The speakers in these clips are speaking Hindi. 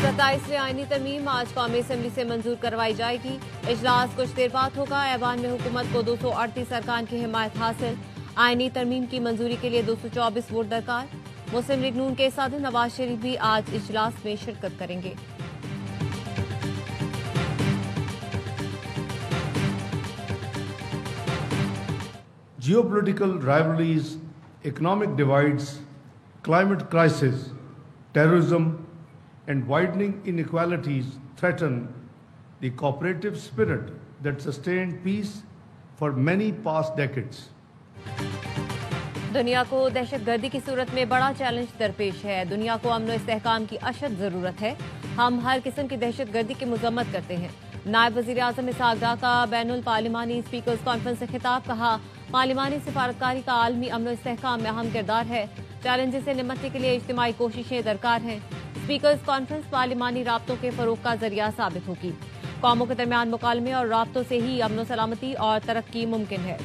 27वीं आईनी तरमीम आज कौमी असम्बली से मंजूर करवाई जाएगी। इजलास कुछ देर बाद होगा। ऐवान में हुकूमत को 238 अरकान की हिमायत हासिल। आईनी तरमीम की मंजूरी के लिए 224 वोट दरकार। मुस्लिम लीग नून के सदर नवाज शरीफ भी आज इजलास में शिरकत करेंगे। Geopolitical rivalries, economic divides, climate crisis, terrorism, and widening inequalities threaten the cooperative spirit that sustained peace for many past decades. दुनिया को दहशतगर्दी की सूरत में बड़ा चैलेंज दरपेश है। दुनिया को अमन और इस्तेहकाम की अशद जरूरत है। हम हर किस्म की दहशतगर्दी की मजम्मत करते हैं। नायब वजीर आजम इसहाक डार का बैनुल पार्लिमानी स्पीकर्स कॉन्फ्रेंस से खिताब। कहा, पार्लिमानी सिफारतकारी का आलमी अमन और इस्तेहकाम में अहम किरदार है। चैलेंजेस से निपटने के लिए इज्तिमाई कोशिशें दरकार हैं। स्पीकर्स कॉन्फ्रेंस पार्लिमानी राब्तों के फरोग का जरिया साबित होगी। कौमों के दरमियान मुकालमे और राब्तों से ही अमन सलामती और तरक्की मुमकिन है।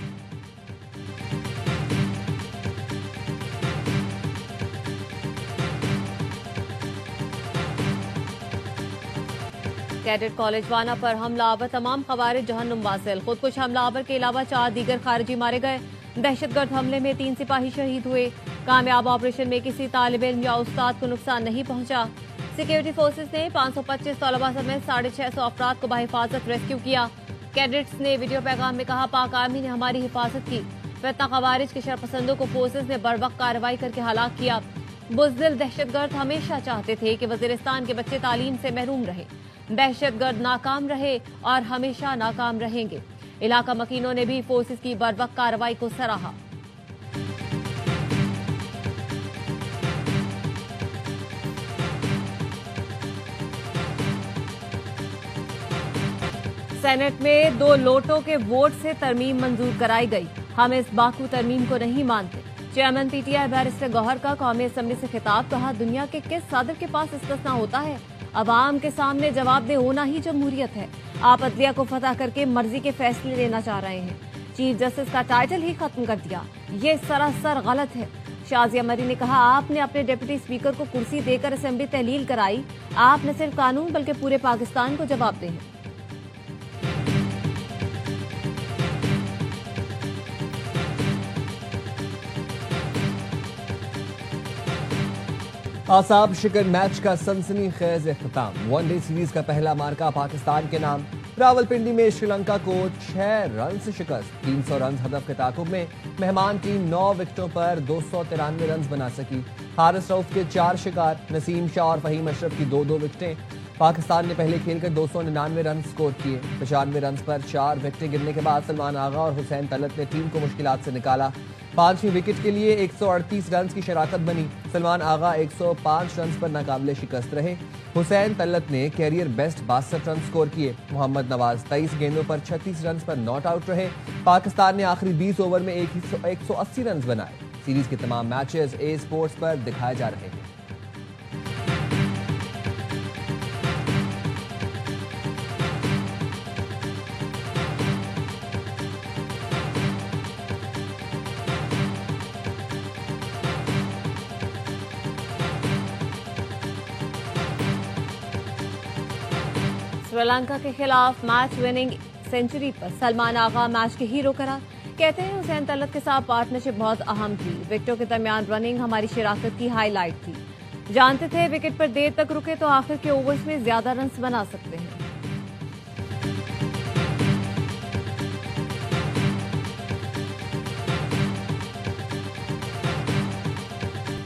कैडेट कॉलेज वाना पर हमलावर तमाम खवारिज जहन्नुम वासिल। खुदकुश हमलावर के अलावा 4 दीगर खारिजी मारे गए। दहशतगर्द हमले में 3 सिपाही शहीद हुए। कामयाब ऑपरेशन में किसी तालिब इल्म या उस्ताद को नुकसान नहीं पहुंचा। सिक्योरिटी फोर्सेस ने 525 तलबा समेत 650 अफराद को बहिफाजत रेस्क्यू किया। कैडेट्स ने वीडियो पैगाम में कहा, पाक आर्मी ने हमारी हिफाजत की। फितना खवारिज के शरपसंदों को फोर्सेस ने बरवक्त कार्रवाई करके हलाक किया। बुज़दिल दहशतगर्द हमेशा चाहते थे कि वजीरिस्तान के बच्चे तालीम से महरूम रहे। दहशतगर्द नाकाम रहे और हमेशा नाकाम रहेंगे। इलाका मकीनों ने भी फोर्सेस की बरवक्त कार्रवाई को सराहा। सेनेट में 2 लोटों के वोट से तरमीम मंजूर कराई गई। हम इस बाकू तरमीम को नहीं मानते। चेयरमैन पीटीआई बैरिस्टर गौहर का कौमी असम्बली से खिताब। कहा, दुनिया के किस सदर के पास इस्तिस्ना होता है? अवाम के सामने जवाबदेह होना ही जमहूरियत है। आप अदलिया को फतह करके मर्जी के फैसले लेना चाह रहे हैं। चीफ जस्टिस का टाइटल ही खत्म कर दिया। ये सरासर गलत है। शाजिया मरी ने कहा, आपने अपने डिप्टी स्पीकर को कुर्सी देकर असेंबली तहलील कराई। आप न सिर्फ कानून बल्कि पूरे पाकिस्तान को जवाबदेह हैं। आसाब शिकन मैच का सनसनीखेज इख्तिताम। वनडे सीरीज का पहला मार्का पाकिस्तान के नाम। रावलपिंडी में श्रीलंका को 6 रन से शिकस्त। 300 रन हदफ के ताकुब में मेहमान टीम 9 विकेटों पर 293 रन बना सकी। हारिस रऊफ के 4 शिकार। नसीम शाह और फहीम अशरफ की 2-2 विकेटें। पाकिस्तान ने पहले खेलकर 299 रन स्कोर किए। 95 रन पर 4 विकेटें गिरने के बाद सलमान आगा और हुसैन तलत ने टीम को मुश्किलात से निकाला। 5वीं विकेट के लिए 138 रन की शराकत बनी। सलमान आगा 105 रन पर नाकाबिले शिकस्त रहे। हुसैन तलत ने कैरियर बेस्ट 62 रन स्कोर किए। मोहम्मद नवाज 23 गेंदों पर 36 रन पर नॉट आउट रहे। पाकिस्तान ने आखिरी 20 ओवर में 180 रन बनाए। सीरीज के तमाम मैचेस ए स्पोर्ट्स पर दिखाए जा रहे हैं। श्रीलंका के खिलाफ मैच विनिंग सेंचुरी पर सलमान आगा मैच के हीरो करार। कहते हैं, हुसैन तलत के साथ पार्टनरशिप बहुत अहम थी। विकेटों के दरमियान रनिंग हमारी शराकत की हाईलाइट थी। जानते थे विकेट पर देर तक रुके तो आखिर के ओवर्स में ज्यादा रन बना सकते हैं।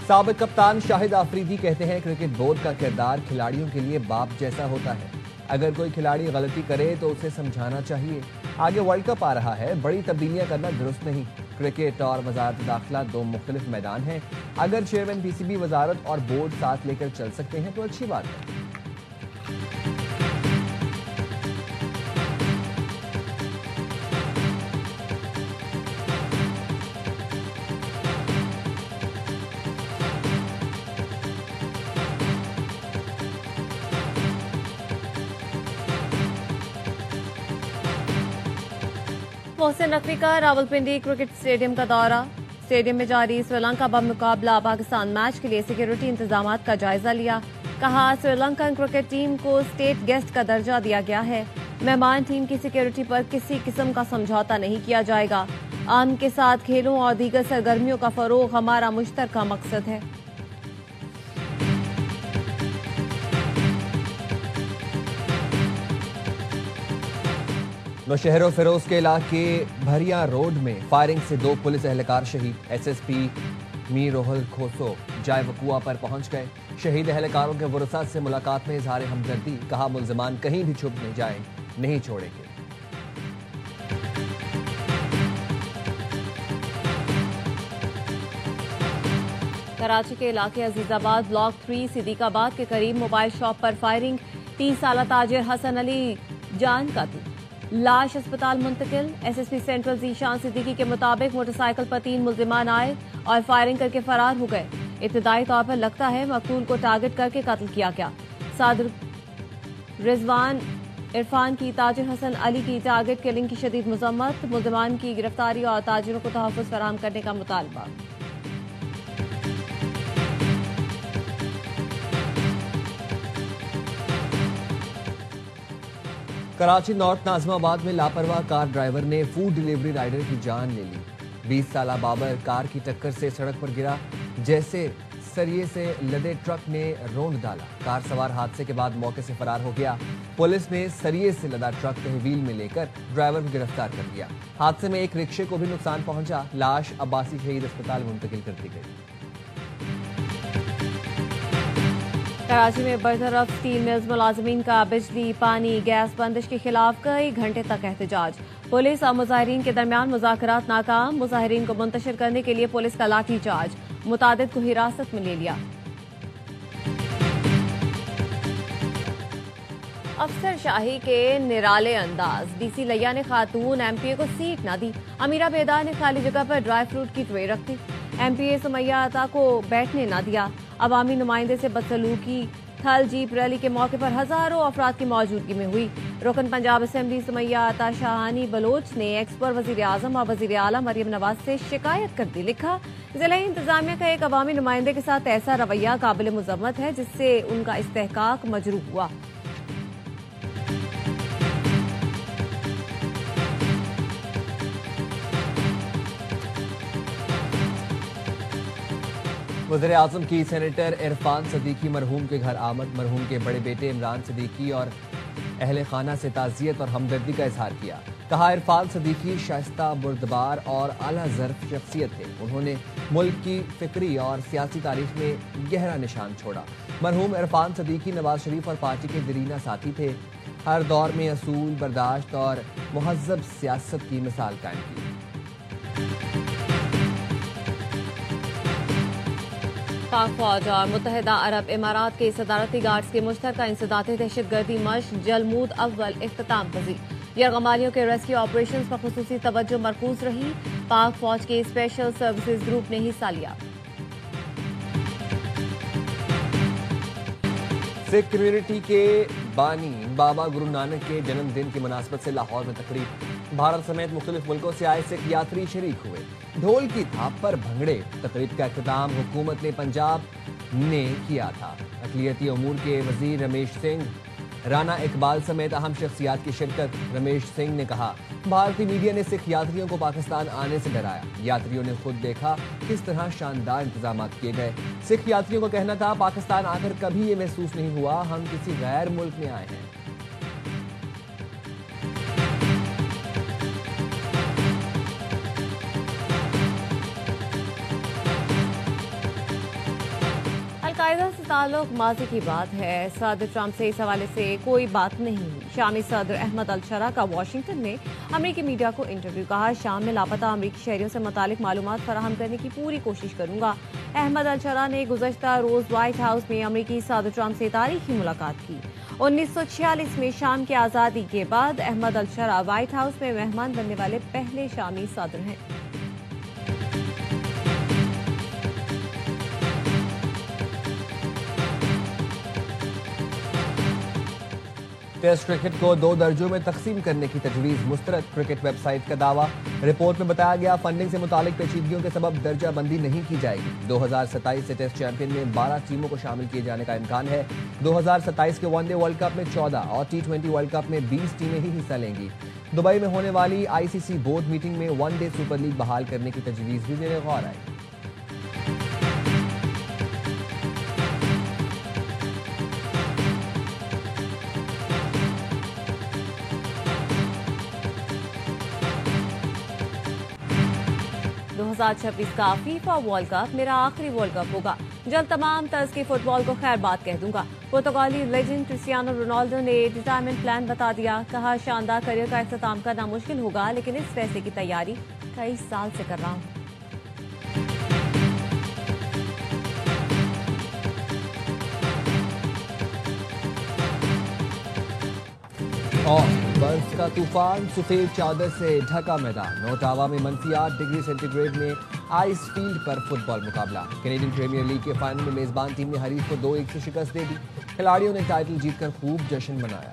साबिक कप्तान शाहिद आफरीदी कहते हैं, क्रिकेट बोर्ड का किरदार खिलाड़ियों के लिए बाप जैसा होता है। अगर कोई खिलाड़ी गलती करे तो उसे समझाना चाहिए। आगे वर्ल्ड कप आ रहा है, बड़ी तब्दीलियां करना दुरुस्त नहीं। क्रिकेट और वजारत दाखिला 2 मुख्तलिफ मैदान हैं। अगर चेयरमैन पीसीबी, वजारत और बोर्ड साथ लेकर चल सकते हैं तो अच्छी बात है। मोहसिन नकवी का रावलपिंडी क्रिकेट स्टेडियम का दौरा। स्टेडियम में जारी श्रीलंका बमुकाबला पाकिस्तान मैच के लिए सिक्योरिटी इंतजामात का जायजा लिया। कहा, श्रीलंकन क्रिकेट टीम को स्टेट गेस्ट का दर्जा दिया गया है। मेहमान टीम की सिक्योरिटी पर किसी किस्म का समझौता नहीं किया जाएगा। अमन के साथ खेलों और दीगर सरगर्मियों का फरोग हमारा मुश्तरका मकसद है। नौशहर फिरोज के इलाके भरिया रोड में फायरिंग से 2 पुलिस एहलकार शहीद। एसएसपी मीर रोहल खोसो जाय वकुआ पर पहुंच गए। शहीद एहलकारों के वरसा से मुलाकात में इजहार हमदर्दी। कहा, मुल्जिमान कहीं भी छुप नहीं जाए, नहीं छोड़ेंगे। कराची के इलाके अजीजाबाद ब्लॉक 3 सिद्दीकाबाद के करीब मोबाइल शॉप पर फायरिंग। 30 साल ताजिर हसन अली जान कत्ल, लाश अस्पताल मुंतकिल। एसएसपी सेंट्रल जीशान सिद्दीकी के मुताबिक मोटरसाइकिल पर 3 मुल्जिमान आए और फायरिंग करके फरार हो गए। इब्तिदाई तौर पर लगता है मकतूल को टारगेट करके कत्ल किया गया। सादर रिजवान इरफान की ताजिर हसन अली की टारगेट किलिंग की शदीद मजम्मत। मुल्जिमान की गिरफ्तारी और ताजिरों को तहफ़्फ़ुज़ फराहम करने का मुतालबा। कराची नॉर्थ नाजमाबाद में लापरवाह कार ड्राइवर ने फूड डिलीवरी राइडर की जान ले ली। 20 साला बाबर कार की टक्कर से सड़क पर गिरा। जैसे सरिये से लदे ट्रक ने रौंद डाला। कार सवार हादसे के बाद मौके से फरार हो गया। पुलिस ने सरिये से लदा ट्रक तहवील में लेकर ड्राइवर को गिरफ्तार कर लिया। हादसे में एक रिक्शे को भी नुकसान पहुंचा। लाश अब्बासी शहीद अस्पताल मुंतकिल कर दी गई। कराची में बरतरफ स्टील मिल्स मुलाजमीन का बिजली, पानी, गैस बंदिश के खिलाफ कई घंटे तक एहतजाज। पुलिस और मुजाहिरीन के दरमियान मुज़ाकरात नाकाम। मुजाहिरीन को मुंतशिर करने के लिए पुलिस का लाठी चार्ज। मुतादिद को हिरासत में ले लिया। अफसर शाही के निराले अंदाज। डीसी लिया ने खातून एमपीए को सीट न दी। अमीरा बेदार ने खाली जगह पर ड्राई फ्रूट की ट्रे रख दी। एमपीए सुमैया अता को बैठने न दिया। अवामी नुमाइंदे से बदसलूकी। थल जीप रैली के मौके पर हजारों अफराद की मौजूदगी में हुई। रुकन पंजाब असेंबली सुमैया अता शाहानी बलोच ने एक्स पर वजीर आजम और वजीर आला मरियम नवाज से शिकायत कर दी। लिखा, जिला इंतजामिया का एक अवामी नुमाइंदे के साथ ऐसा रवैया काबिल मुजम्मत है जिससे उनका इस्तेहकाक मजरूह हुआ। वज़ीर आज़म की सेनेटर इरफान सदीकी मरहूम के घर आमद। मरहूम के बड़े बेटे इमरान सदीकी और अहले खाना से ताज़ियत और हमदर्दी का इजहार किया। कहा, इरफान सदीकी शाइस्ता, बुर्दबार और आला ज़र्फ शख्सियत थे। उन्होंने मुल्क की फिक्री और सियासी तारीख में गहरा निशान छोड़ा। मरहूम इरफान सदीकी नवाज शरीफ और पार्टी के दरीना साथी थे। हर दौर में असूल, बर्दाश्त और मुहज़्ज़ब सियासत की मिसाल कायम की। पाक फौज और मुत्तहिदा अरब इमारात के सदारती गार्ड्स के मुश्तरका इंसदादी दहशतगर्दी मश्क जलमूद अव्वल इख्तिताम पजीर। यरगमालियों के रेस्क्यू ऑपरेशंस पर खुसूसी तवज्जो मरकूज रही। पाक फौज के स्पेशल सर्विसेज ग्रुप ने हिस्सा लिया। सिख कम्युनिटी के बानी बाबा गुरु नानक के जन्मदिन की मुनासबत से लाहौर में तकरीब। भारत समेत मुख्तलिफ मुल्कों से आए सिख यात्री शरीक हुए। ढोल की थाप पर भंगड़े। तकरीब का इख्तिताम हुकूमत ने पंजाब ने किया था। अक़लियती उमूर के वजीर रमेश सिंह, राना इकबाल समेत अहम शख्सियात की शिरकत। रमेश सिंह ने कहा, भारतीय मीडिया ने सिख यात्रियों को पाकिस्तान आने से डराया। यात्रियों ने खुद देखा किस तरह शानदार इंतजाम किए गए। सिख यात्रियों को कहना था, पाकिस्तान आकर कभी ये महसूस नहीं हुआ हम किसी गैर मुल्क में आए हैं। अल-कायदा से ताल्लुक माजी की बात है। सदर ट्रंप से इस हवाले से कोई बात नहीं हुई। शामी सदर अहमद अल-शरा का वाशिंगटन में अमेरिकी मीडिया को इंटरव्यू। कहा, शाम में लापता अमेरिकी शहरियों से मुतालिक मालूमात फराहम करने की पूरी कोशिश करूंगा। अहमद अल-शरा ने गुज़श्ता रोज व्हाइट हाउस में अमेरिकी सदर ट्रंप से तारीखी मुलाकात की। 1946 में शाम की आज़ादी के बाद अहमद अल-शरा व्हाइट हाउस में मेहमान बनने वाले पहले शामी सदर हैं। टेस्ट क्रिकेट को 2 दर्जों में तकसीम करने की तजवीज़ मुस्तरद, क्रिकेट वेबसाइट का दावा। रिपोर्ट में बताया गया फंडिंग से मुतालिक पेचीदगियों के सबब दर्जा बंदी नहीं की जाएगी। 2027 से टेस्ट चैंपियन में 12 टीमों को शामिल किए जाने का इम्कान है। 2027 के वनडे वर्ल्ड कप में 14 और T20 वर्ल्ड कप में 20 टीमें ही हिस्सा लेंगी। दुबई में होने वाली ICC बोर्ड मीटिंग में वनडे सुपर लीग बहाल करने की तजवीज़ भी ज़ेर गौर आई। का फीफा वर्ल्ड कप मेरा आखिरी वर्ल्ड कप होगा। जल्द तमाम तर्ज की फुटबॉल को खैर बात कह दूंगा। पुर्तगाली लेजेंड क्रिस्टियानो रोनाल्डो ने रिटायरमेंट प्लान बता दिया। कहा शानदार करियर का इख्तिताम करना मुश्किल होगा, लेकिन इस फैसले की तैयारी कई साल से कर रहा हूं। और बर्फ का तूफान, सफेद चादर से ढका मैदान। ओटावा में -8 डिग्री सेंटीग्रेड में आइस फील्ड पर फुटबॉल मुकाबला। कैनेडियन प्रीमियर लीग के फाइनल में मेजबान टीम ने हरीफ को 2-1 से शिकस्त दे दी। खिलाड़ियों ने टाइटल जीतकर खूब जश्न मनाया।